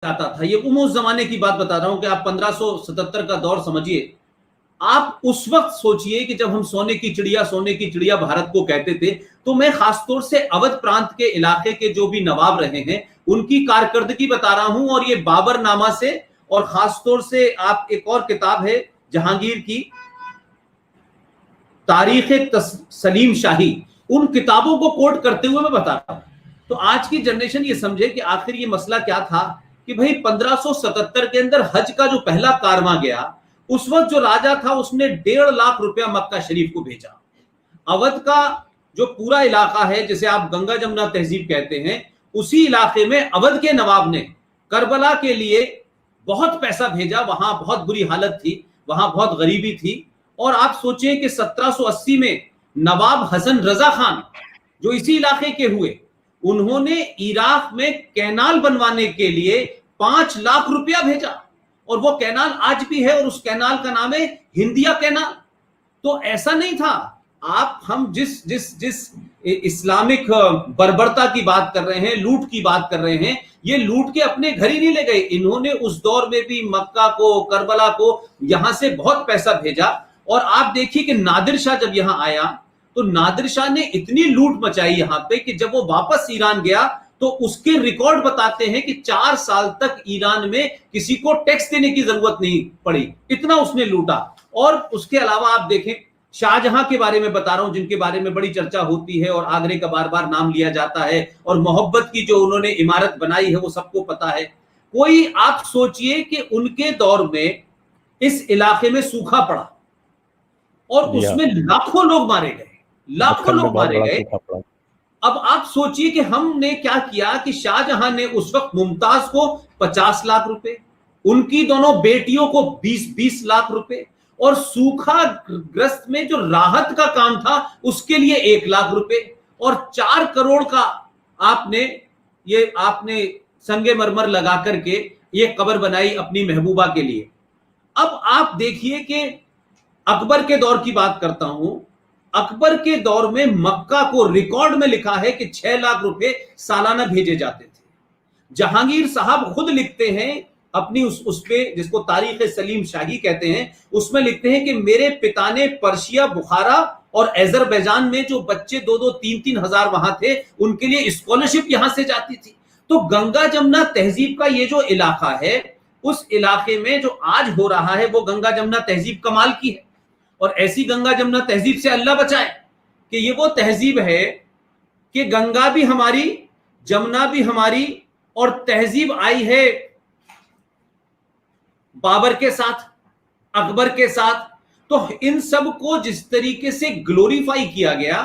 जाता था। ये उस जमाने की बात बता रहा हूं कि आप 1577 का दौर समझिए। आप उस वक्त सोचिए कि जब हम सोने की चिड़िया भारत को कहते थे, तो मैं खासतौर से अवध प्रांत के इलाके के जो भी नवाब रहे हैं उनकी कारकर्दगी बता रहा हूं, और ये बाबर नामा से, और खासतौर से आप एक और किताब है जहांगीर की, तारीख सलीम शाही, उन किताबों को कोट करते हुए मैं बता रहा हूं। तो आज की जनरेशन ये समझे कि आखिर ये मसला क्या था कि भाई 1577 के अंदर हज का जो पहला कारवां गया, उस वक्त जो राजा था उसने 1.5 लाख रुपया मक्का शरीफ को भेजा। अवध का जो पूरा इलाका है जिसे आप गंगा जमुना तहजीब कहते हैं, उसी इलाके में अवध के नवाब ने करबला के लिए बहुत पैसा भेजा। वहां बहुत बुरी हालत थी, वहां बहुत गरीबी थी। और आप सोचें कि 1780 में नवाब हसन रजा खान जो इसी इलाके के हुए, उन्होंने इराक में कैनाल बनवाने के लिए 5 लाख रुपया भेजा, और वो कैनाल आज भी है, और उस कैनाल का नाम है हिंदिया कैनाल। तो ऐसा नहीं था। हम जिस जिस जिस इस्लामिक बर्बरता की बात कर रहे हैं, लूट की बात कर रहे हैं, ये लूट के अपने घर ही नहीं ले गए। इन्होंने उस दौर में भी मक्का को, करबला को यहां से बहुत पैसा भेजा। और आप देखिए कि नादिर शाह जब यहां आया, तो नादिर शाह ने इतनी लूट मचाई यहां पे कि जब वो वापस ईरान गया तो उसके रिकॉर्ड बताते हैं कि 4 साल तक ईरान में किसी को टैक्स देने की जरूरत नहीं पड़ी, इतना उसने लूटा। और उसके अलावा आप देखें, शाहजहां के बारे में बता रहा हूं, जिनके बारे में बड़ी चर्चा होती है और आगरे का बार बार नाम लिया जाता है, और मोहब्बत की जो उन्होंने इमारत बनाई है वो सबको पता है। कोई आप सोचिए कि उनके दौर में इस इलाके में सूखा पड़ा और उसमें लाखों लोग मारे गए, लाखों लोग मारे गए। अब आप सोचिए कि हमने क्या किया कि शाहजहां ने उस वक्त मुमताज को 50 लाख रुपए, उनकी दोनों बेटियों को 20-20 लाख रुपए, और सूखा ग्रस्त में जो राहत का काम था उसके लिए 1 लाख रुपए, और 4 करोड़ का आपने संगे मरमर लगा करके ये कब्र बनाई अपनी महबूबा के लिए। अब आप देखिए कि अकबर के दौर की बात करता हूं। अकबर के दौर में मक्का को रिकॉर्ड में लिखा है कि 6 लाख रुपए सालाना भेजे जाते थे। जहांगीर साहब खुद लिखते हैं अपनी उस पे, जिसको तारीख सलीम शाही कहते हैं, उसमें लिखते हैं कि मेरे पिता ने पर्शिया, बुखारा और अजरबैजान में जो बच्चे 2-2, 3-3 हजार वहां थे, उनके लिए स्कॉलरशिप यहां से जाती थी। तो गंगा जमुना तहजीब का ये जो इलाका है, उस इलाके में जो आज हो रहा है वो गंगा जमुना तहजीब कमाल की है। और ऐसी गंगा जमुना तहजीब से अल्लाह बचाए कि ये वो तहजीब है कि गंगा भी हमारी, जमुना भी हमारी, और तहजीब आई है बाबर के साथ, अकबर के साथ। तो इन सब को जिस तरीके से ग्लोरीफाई किया गया,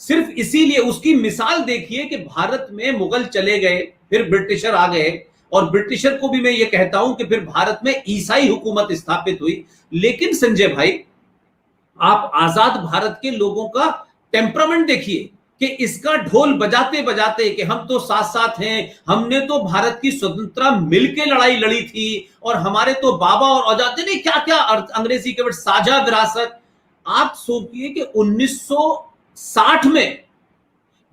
सिर्फ इसीलिए उसकी मिसाल देखिए कि भारत में मुगल चले गए, फिर ब्रिटिशर आ गए, और ब्रिटिशर को भी मैं ये कहता हूं कि फिर भारत में ईसाई हुकूमत स्थापित हुई। लेकिन संजय भाई, आप आजाद भारत के लोगों का टेम्परामेंट देखिए कि इसका ढोल बजाते बजाते कि हम तो साथ साथ हैं, हमने तो भारत की स्वतंत्रता मिलकर लड़ाई लड़ी थी, और हमारे तो बाबा और अजाद ने क्या क्या, अंग्रेजी के वर्ड साझा विरासत। आप सोचिए कि 1960 में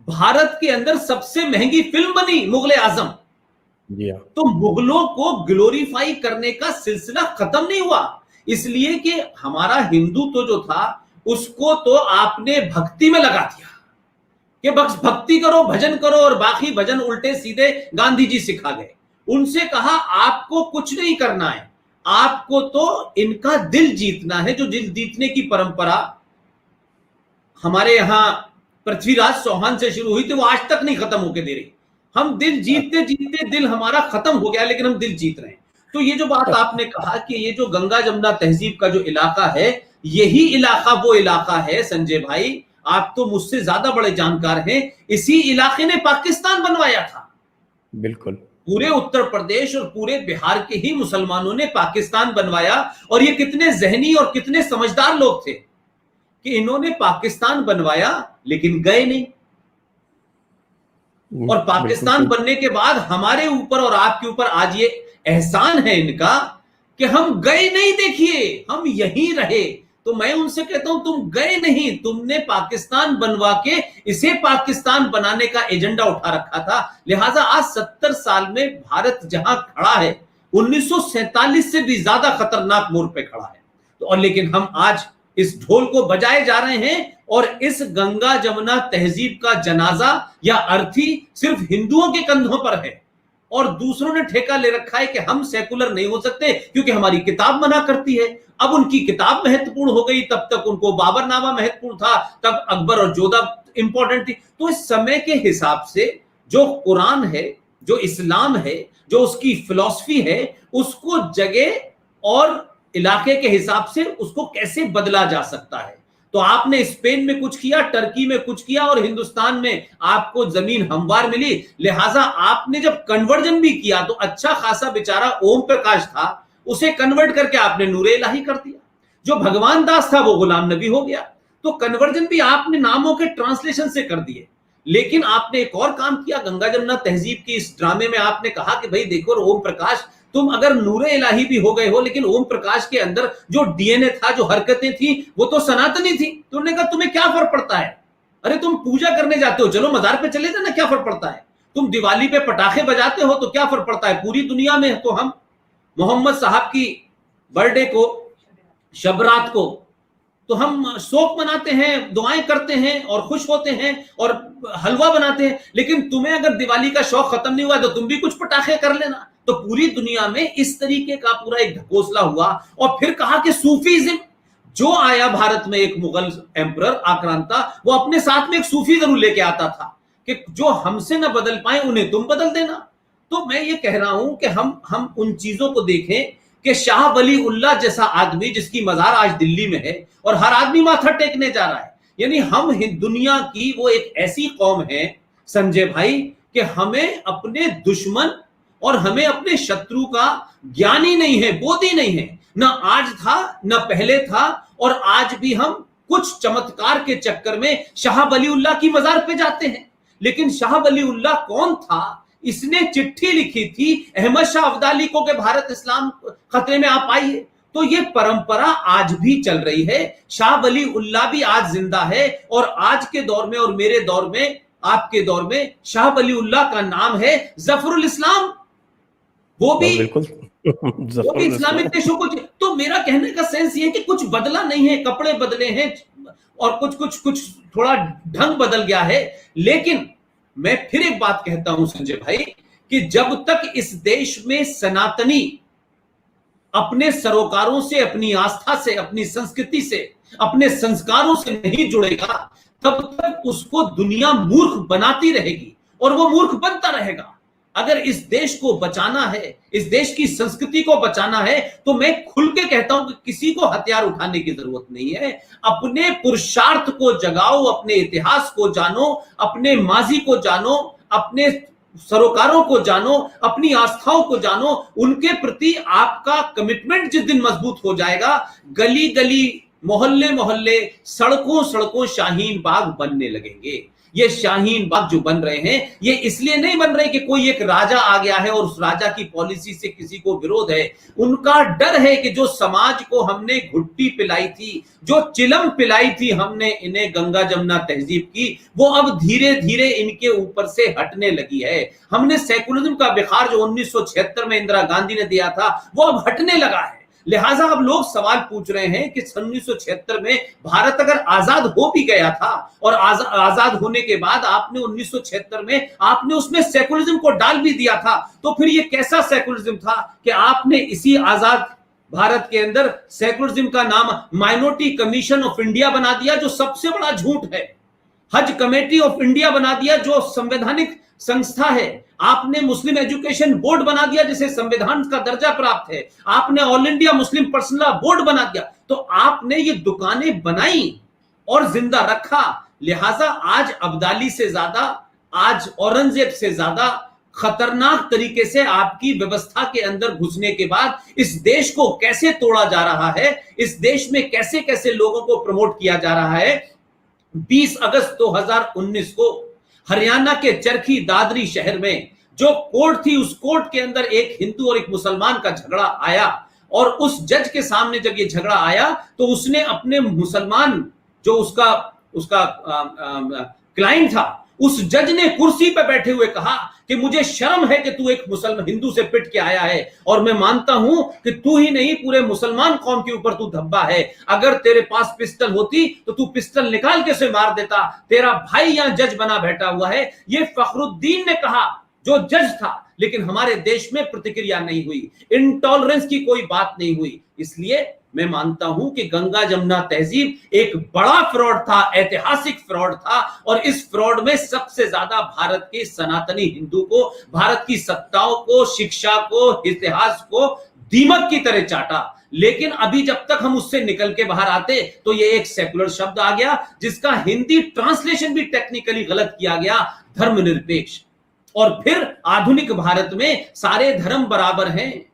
भारत के अंदर सबसे महंगी फिल्म बनी मुगले आजम। तो मुगलों को ग्लोरीफाई करने का सिलसिला खत्म नहीं हुआ, इसलिए कि हमारा हिंदुत्व जो था उसको तो आपने भक्ति में लगा दिया कि बस भक्ति करो, भजन करो, और बाकी भजन उल्टे सीधे गांधी जी सिखा गए। उनसे कहा आपको कुछ नहीं करना है, आपको तो इनका दिल जीतना है। जो दिल जीतने की परंपरा हमारे यहां पृथ्वीराज चौहान से शुरू हुई थी, वो आज तक नहीं खत्म होके दे रही। हम दिल जीतते जीतते दिल हमारा खत्म हो गया, लेकिन हम दिल जीत रहे हैं। तो ये जो बात आपने कहा कि ये जो गंगा जमुना तहजीब का जो इलाका है, यही इलाका वो इलाका है संजय भाई, आप तो मुझसे ज्यादा बड़े जानकार हैं, इसी इलाके ने पाकिस्तान बनवाया था। बिल्कुल, पूरे उत्तर प्रदेश और पूरे बिहार के ही मुसलमानों ने पाकिस्तान बनवाया। और ये कितने जहनी और कितने समझदार लोग थे कि इन्होंने पाकिस्तान बनवाया लेकिन गए नहीं। और पाकिस्तान बनने के बाद हमारे ऊपर और आपके ऊपर आज ये एहसान है इनका कि हम गए नहीं, देखिए हम यहीं रहे। तो मैं उनसे कहता हूं तुम गए नहीं, तुमने पाकिस्तान बनवा के इसे पाकिस्तान बनाने का एजेंडा उठा रखा था। लिहाजा आज 70 साल में भारत जहां खड़ा है 1947 से भी ज्यादा खतरनाक मोड़ पे खड़ा है। तो और लेकिन हम आज इस ढोल को बजाए जा रहे हैं और इस गंगा जमुना तहजीब का जनाजा या अर्थी सिर्फ हिंदुओं के कंधों पर है और दूसरों ने ठेका ले रखा है कि हम सेकुलर नहीं हो सकते क्योंकि हमारी किताब मना करती है। अब उनकी किताब महत्वपूर्ण हो गई, तब तक उनको बाबरनामा महत्वपूर्ण था, तब अकबर और जोधा इंपॉर्टेंट थी। तो इस समय के हिसाब से जो कुरान है, जो इस्लाम है, जो उसकी फिलॉसफी है, उसको जगह और इलाके के हिसाब से उसको कैसे बदला जा सकता है। तो आपने स्पेन में कुछ किया, टर्की में कुछ किया और हिंदुस्तान में आपको जमीन हमवार मिली। लिहाजा आपने जब कन्वर्जन भी किया तो अच्छा खासा बेचारा ओम प्रकाश था, उसे कन्वर्ट करके आपने नूरे इलाही कर दिया। जो भगवान दास था वो गुलाम नबी हो गया। तो कन्वर्जन भी आपने नामों के ट्रांसलेशन से कर दिए। लेकिन आपने एक और काम किया, गंगा जमुना तहजीब की इस ड्रामे में आपने कहा कि भाई देखो ओम प्रकाश, तुम अगर नूरे इलाही भी हो गए हो लेकिन ओम प्रकाश के अंदर जो डीएनए था, जो हरकतें थी, वो तो सनातनी थी। तुमने कहा तुम्हें क्या फर्क पड़ता है? अरे तुम पूजा करने जाते हो, चलो मजार पे चले जाना, क्या फर्क पड़ता है? तुम दिवाली पे पटाखे बजाते हो तो क्या फर्क पड़ता है? पूरी दुनिया में तो हम मोहम्मद साहब की बर्थडे को, शब रात को तो हम शोक मनाते हैं, दुआएं करते हैं और खुश होते हैं और हलवा बनाते हैं। लेकिन तुम्हें अगर दिवाली का शौक खत्म नहीं हुआ तो तुम भी कुछ पटाखे कर लेना। तो पूरी दुनिया में इस तरीके का पूरा एक ढकोसला हुआ। और फिर कहा कि सूफीज्म जो आया भारत में, एक मुगल एम्परर आक्रांता, वो अपने साथ में एक सूफी जरूर लेके आता था कि जो हमसे ना बदल पाए उन्हें तुम बदल देना। तो मैं ये कह रहा हूं कि हम उन चीजों को देखें कि शाह वली उल्लाह जैसा आदमी जिसकी मजार आज दिल्ली में है और हर आदमी माथा टेकने जा रहा है, यानी हम दुनिया की वो एक ऐसी कौम है संजय भाई कि हमें अपने दुश्मन और हमें अपने शत्रु का ज्ञान ही नहीं है, बोध ही नहीं है। ना आज था, ना पहले था, और आज भी हम कुछ चमत्कार के चक्कर में शाह वली उल्लाह की मजार पे जाते हैं। लेकिन शाह वली उल्लाह कौन था? इसने चिट्ठी लिखी थी अहमद शाह अब्दाली को कि भारत इस्लाम खतरे में आप आइए। तो ये परंपरा आज भी चल रही है। शाह वली उल्लाह भी आज जिंदा है और आज के दौर में और मेरे दौर में, आपके दौर में शाह वली उल्लाह का नाम है जफरुल इस्लाम। वो भी इस्लामिक देशों को। तो मेरा कहने का सेंस ये है कि कुछ बदला नहीं है, कपड़े बदले हैं और कुछ थोड़ा ढंग बदल गया है। लेकिन मैं फिर एक बात कहता हूं संजय भाई कि जब तक इस देश में सनातनी अपने सरोकारों से, अपनी आस्था से, अपनी संस्कृति से, अपने संस्कारों से नहीं जुड़ेगा, तब तक उसको दुनिया मूर्ख बनाती रहेगी और वो मूर्ख बनता रहेगा। अगर इस देश को बचाना है, इस देश की संस्कृति को बचाना है, तो मैं खुल के कहता हूं कि किसी को हथियार उठाने की जरूरत नहीं है। अपने पुरुषार्थ को जगाओ, अपने इतिहास को जानो, अपने माजी को जानो, अपने सरोकारों को जानो, अपनी आस्थाओं को जानो। उनके प्रति आपका कमिटमेंट जिस दिन मजबूत हो जाएगा, गली गली, मोहल्ले मोहल्ले, सड़कों सड़कों शाहीन बाग बनने लगेंगे। ये शाहीन बाग जो बन रहे हैं, ये इसलिए नहीं बन रहे कि कोई एक राजा आ गया है और उस राजा की पॉलिसी से किसी को विरोध है। उनका डर है कि जो समाज को हमने घुट्टी पिलाई थी, जो चिलम पिलाई थी हमने इन्हें गंगा जमुना तहजीब की, वो अब धीरे धीरे इनके ऊपर से हटने लगी है। हमने सेकुलरिज्म का बुखार जो 1976 में इंदिरा गांधी ने दिया था, वो अब हटने लगा है। लिहाजा अब लोग सवाल पूछ रहे हैं कि 1976 में भारत अगर आजाद हो भी गया था और आजाद होने के बाद आपने 1976 में आपने उसमें सेकुलरिज्म को डाल भी दिया था, तो फिर ये कैसा सेकुलरिज्म था कि आपने इसी आजाद भारत के अंदर सेकुलरिज्म का नाम माइनॉरिटी कमीशन ऑफ इंडिया बना दिया, जो सबसे बड़ा झूठ है। हज कमेटी ऑफ इंडिया बना दिया, जो संवैधानिक संस्था है। आपने मुस्लिम एजुकेशन बोर्ड बना दिया, जिसे संविधान का दर्जा प्राप्त है। आपने all India Muslim personal law board बना दिया। तो आपने ये दुकानें बनाई और जिंदा रखा। लिहाजा आज अब्दाली से ज्यादा, आज औरंगजेब से ज्यादा खतरनाक तरीके से आपकी व्यवस्था के अंदर घुसने के बाद इस देश को कैसे तोड़ा जा रहा है, इस देश में कैसे कैसे लोगों को प्रमोट किया जा रहा है। 20 अगस्त 2019 को हरियाणा के चरखी दादरी शहर में जो कोर्ट थी, उस कोर्ट के अंदर एक हिंदू और एक मुसलमान का झगड़ा आया। और उस जज के सामने जब ये झगड़ा आया तो उसने अपने मुसलमान जो उसका उसका क्लाइंट था, उस जज ने कुर्सी पर बैठे हुए कहा कि मुझे शर्म है कि तू एक मुसलमान हिंदू से पिट के आया है, और मैं मानता हूं कि तू ही नहीं पूरे मुसलमान कौम के ऊपर तू धब्बा है। अगर तेरे पास पिस्टल होती तो तू पिस्टल निकाल के उसे मार देता। तेरा भाई यहां जज बना बैठा हुआ है। ये फखरुद्दीन ने कहा, जो जज था। लेकिन हमारे देश में प्रतिक्रिया नहीं हुई, इंटॉलरेंस की कोई बात नहीं हुई। इसलिए मैं मानता हूं कि गंगा जमुना तहजीब एक बड़ा फ्रॉड था, ऐतिहासिक फ्रॉड था, और इस फ्रॉड में सबसे ज्यादा भारत के सनातनी हिंदू को, भारत की सत्ताओं को, शिक्षा को, इतिहास को दीमक की तरह चाटा। लेकिन अभी जब तक हम उससे निकल के बाहर आते तो ये एक सेकुलर शब्द आ गया जिसका हिंदी ट्रांसलेशन भी टेक्निकली गलत किया गया, धर्मनिरपेक्ष। और फिर आधुनिक भारत में सारे धर्म बराबर हैं,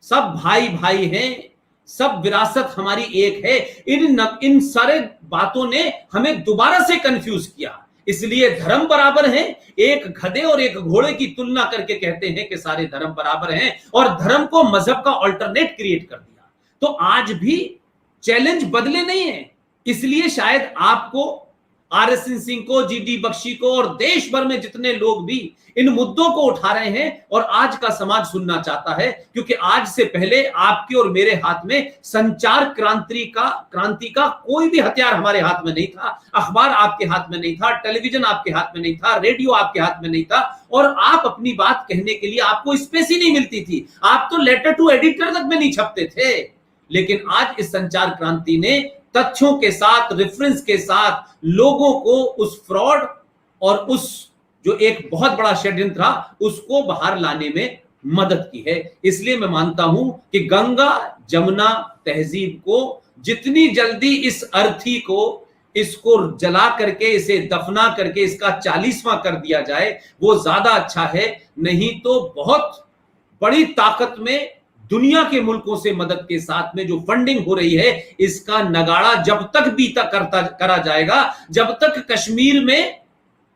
सब भाई भाई हैं, सब विरासत हमारी एक है। इन सारे बातों ने हमें दोबारा से कंफ्यूज किया। इसलिए धर्म बराबर हैं, एक गधे और एक घोड़े की तुलना करके कहते हैं कि सारे धर्म बराबर हैं, और धर्म को मजहब का अल्टरनेट क्रिएट कर दिया। तो आज भी चैलेंज बदले नहीं है। इसलिए शायद आपको, आरएसएन सिंह को, जीडी बख्शी को और देश भर में जितने लोग भी इन मुद्दों को उठा रहे हैं और आज का समाज सुनना चाहता है, क्योंकि आज से पहले आपके और मेरे हाथ में संचार क्रांति का कोई भी हथियार हमारे हाथ में नहीं था। अखबार आपके हाथ में नहीं था, टेलीविजन आपके हाथ में नहीं था, रेडियो आपके हाथ में नहीं था, और आप अपनी बात कहने के लिए आपको स्पेस ही नहीं मिलती थी। आप तो लेटर टू एडिटर तक में नहीं छपते थे। लेकिन आज इस संचार क्रांति ने तथ्यों के साथ, रेफरेंस के साथ लोगों को उस फ्रॉड और उस जो एक बहुत बड़ा षड्यंत्र था उसको बाहर लाने में मदद की है। इसलिए मैं मानता हूं कि गंगा जमुना तहजीब को जितनी जल्दी इस अर्थी को, इसको जला करके, इसे दफना करके इसका 40वां कर दिया जाए वो ज्यादा अच्छा है। नहीं तो बहुत बड़ी ताकत में दुनिया के मुल्कों से मदद के साथ में जो फंडिंग हो रही है, इसका नगाड़ा जब तक बीता करा जाएगा, जब तक कश्मीर में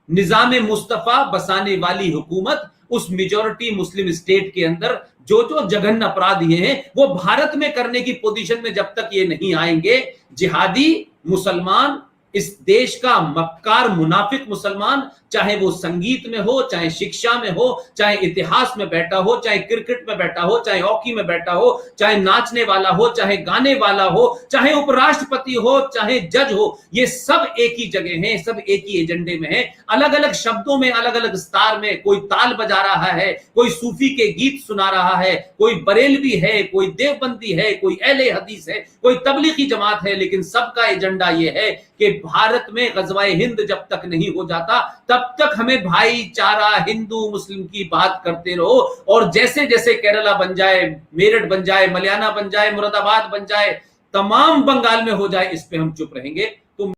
निजाम मुस्तफा बसाने वाली हुकूमत उस मेजॉरिटी मुस्लिम स्टेट के अंदर जो जो जघन्य अपराध ये हैं वो भारत में करने की पोजीशन में जब तक ये नहीं आएंगे, जिहादी मुसलमान, इस देश का मक्कार मुनाफिक मुसलमान, चाहे वो संगीत में हो, चाहे शिक्षा में हो, चाहे इतिहास में बैठा हो, चाहे क्रिकेट में बैठा हो, चाहे हॉकी में बैठा हो, चाहे नाचने वाला हो, चाहे गाने वाला हो, चाहे उपराष्ट्रपति हो, चाहे जज हो, ये सब एक ही जगह हैं, सब एक ही एजेंडे में हैं। अलग अलग शब्दों में, अलग अलग स्टार में, कोई ताल बजा रहा है, कोई सूफी के गीत सुना रहा है, कोई बरेलवी है, कोई देवबंदी है, कोई अहले हदीस है, कोई तबलीगी जमात है, लेकिन सबका एजेंडा ये है कि भारत में गज़वाए हिंद जब तक नहीं हो जाता तब तक हमें भाईचारा हिंदू मुस्लिम की बात करते रहो। और जैसे जैसे केरला बन जाए, मेरठ बन जाए, मलियाना बन जाए, मुरादाबाद बन जाए, तमाम बंगाल में हो जाए, इस पे हम चुप रहेंगे।